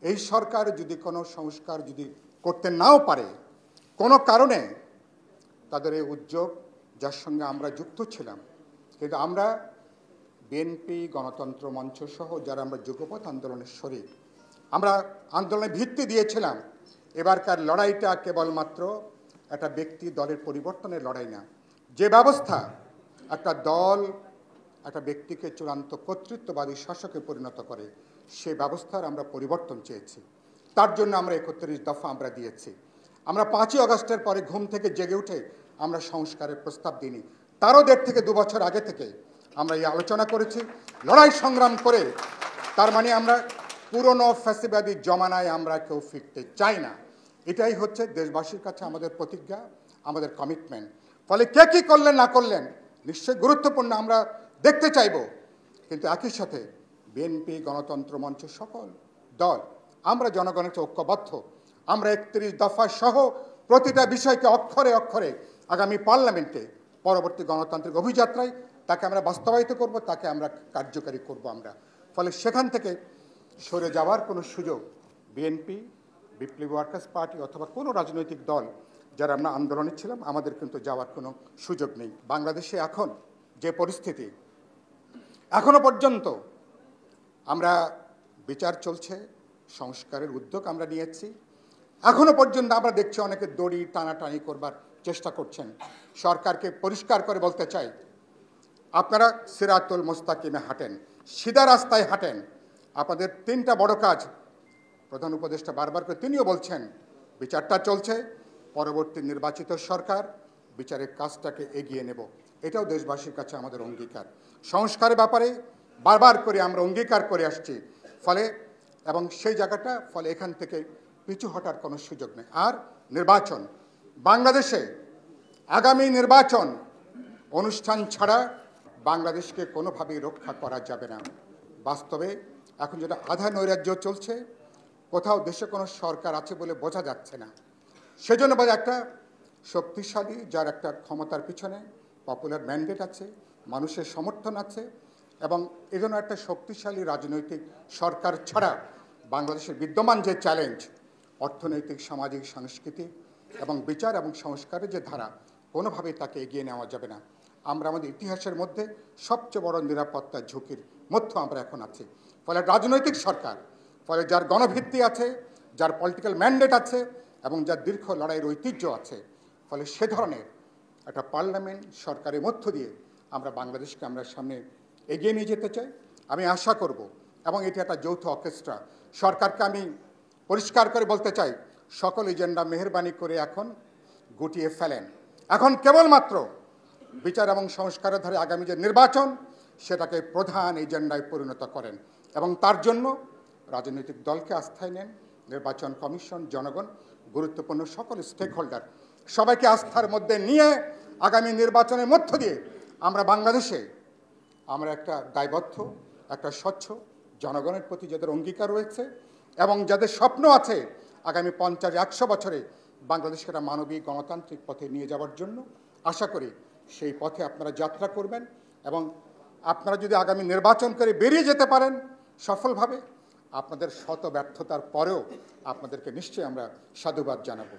এই সরকার যদি কোনো সংস্কার যদি করতে নাও পারে, কোনো কারণে তাদের এই উদ্যোগ যার সঙ্গে আমরা যুক্ত ছিলাম, কিন্তু আমরা বিএনপি, গণতন্ত্র মঞ্চ সহ যারা আমরা যুগপৎ আন্দোলনের শরীক, আমরা আন্দোলনের ভিত্তি দিয়েছিলাম। এবারকার লড়াইটা কেবলমাত্র একটা ব্যক্তি দলের পরিবর্তনের লড়াই না। যে ব্যবস্থা একটা দল একটা ব্যক্তিকে চূড়ান্ত কর্তৃত্ববাদী শাসকে পরিণত করে, সেই ব্যবস্থার আমরা পরিবর্তন চেয়েছি। তার জন্য আমরা ৩১ দফা আমরা দিয়েছি। আমরা ৫ই আগস্টের পরে ঘুম থেকে জেগে উঠে আমরা সংস্কারের প্রস্তাব দিইনি। তারও ১.৫ থেকে ২ বছর আগে থেকে আমরা এই আলোচনা করেছি, লড়াই সংগ্রাম করে। তার মানে আমরা পুরনো ফ্যাসিবাদী জমানায় আমরা কেউ ফিরতে চাই না। এটাই হচ্ছে দেশবাসীর কাছে আমাদের প্রতিজ্ঞা, আমাদের কমিটমেন্ট। ফলে কে কী করলেন না করলেন নিশ্চয়ই গুরুত্বপূর্ণ, আমরা দেখতে চাইব। কিন্তু একই সাথে বিএনপি, গণতন্ত্র মঞ্চ সকল দল আমরা জনগণের কাছে ঐক্যবদ্ধ। আমরা ৩১ দফা সহ প্রতিটা বিষয়কে অক্ষরে অক্ষরে আগামী পার্লামেন্টে পরবর্তী গণতান্ত্রিক অভিযাত্রায় তাকে আমরা বাস্তবায়িত করব, তাকে আমরা কার্যকারী করব আমরা। ফলে সেখান থেকে সরে যাওয়ার কোনো সুযোগ বিএনপি, বিপ্লবী ওয়ার্কার্স পার্টি অথবা কোনো রাজনৈতিক দল যারা আমরা আন্দোলনে ছিলাম আমাদের কিন্তু যাওয়ার কোনো সুযোগ নেই। বাংলাদেশে এখন যে পরিস্থিতি, এখনো পর্যন্ত আমরা বিচার চলছে, সংস্কারের উদ্যোগ আমরা নিয়েছি। এখনো পর্যন্ত আমরা দেখছি অনেকে দড়ি টানাটানি করবার চেষ্টা করছেন। সরকারকে পরিষ্কার করে বলতে চাই, আপনারা সিরাতুল মুস্তাকিমে হাঁটেন, সিধা রাস্তায় হাঁটেন। আপনাদের 3টা বড় কাজ প্রধান উপদেষ্টা বারবার করে তিনিও বলছেন, বিচারটা চলছে, পরবর্তী নির্বাচিত সরকার বিচারের কাজটাকে এগিয়ে নেব। এটাও দেশবাসীর কাছে আমাদের অঙ্গীকার। সংস্কারের ব্যাপারে বারবার করে আমরা অঙ্গীকার করে আসছি। ফলে এবং সেই জায়গাটা ফলে এখান থেকে পিছু হটার কোনো সুযোগ নেই। আর নির্বাচন, বাংলাদেশে আগামী নির্বাচন অনুষ্ঠান ছাড়া বাংলাদেশকে কোনোভাবেই রক্ষা করা যাবে না। বাস্তবে এখন যেটা আধা নৈরাজ্য চলছে, কোথাও দেশে কোনো সরকার আছে বলে বোঝা যাচ্ছে না। সেজন্য বলে একটা শক্তিশালী, যার একটা ক্ষমতার পিছনে পপুলার ম্যান্ডেট আছে, মানুষের সমর্থন আছে, এবং এজন্য একটা শক্তিশালী রাজনৈতিক সরকার ছাড়া বাংলাদেশের বিদ্যমান যে চ্যালেঞ্জ, অর্থনৈতিক, সামাজিক, সাংস্কৃতিক এবং বিচার এবং সংস্কারের যে ধারা, কোনোভাবেই তাকে এগিয়ে নেওয়া যাবে না। আমরা আমাদের ইতিহাসের মধ্যে সবচেয়ে বড় নিরাপত্তার ঝুঁকির মধ্যে আমরা এখন আছি। ফলে রাজনৈতিক সরকার, ফলে যার গণভিত্তি আছে, যার পলিটিক্যাল ম্যান্ডেট আছে এবং যার দীর্ঘ লড়াইয়ের ঐতিহ্য আছে, ফলে সে ধরনের একটা পার্লামেন্ট সরকারের মধ্য দিয়ে আমরা বাংলাদেশকে আমরা সামনে এগিয়ে নিয়ে যেতে চাই। আমি আশা করব, এবং এটি একটা যৌথ অর্কেস্ট্রা। সরকারকে আমি পরিষ্কার করে বলতে চাই, সকল এজেন্ডা মেহরবানি করে এখন গুটিয়ে ফেলেন। এখন কেবলমাত্র বিচার এবং সংস্কারের ধারে আগামী যে নির্বাচন, সেটাকে প্রধান এজেন্ডায় পরিণত করেন, এবং তার জন্য রাজনৈতিক দলকে আস্থায় নেন, নির্বাচন কমিশন, জনগণ, গুরুত্বপূর্ণ সকল স্টেক হোল্ডার, সবাইকে আস্থার মধ্যে নিয়ে আগামী নির্বাচনের মধ্য দিয়ে আমরা বাংলাদেশে আমরা একটা দায়বদ্ধ, একটা স্বচ্ছ জনগণের প্রতি যাদের অঙ্গীকার রয়েছে এবং যাদের স্বপ্ন আছে আগামী 50-100 বছরে বাংলাদেশকে একটা মানবিক গণতান্ত্রিক পথে নিয়ে যাওয়ার জন্য, আশা করি সেই পথে আপনারা যাত্রা করবেন। এবং আপনারা যদি আগামী নির্বাচন করে বেরিয়ে যেতে পারেন সফলভাবে, আপনাদের শত ব্যর্থতার পরেও আপনাদেরকে নিশ্চয়ই আমরা সাধুবাদ জানাবো।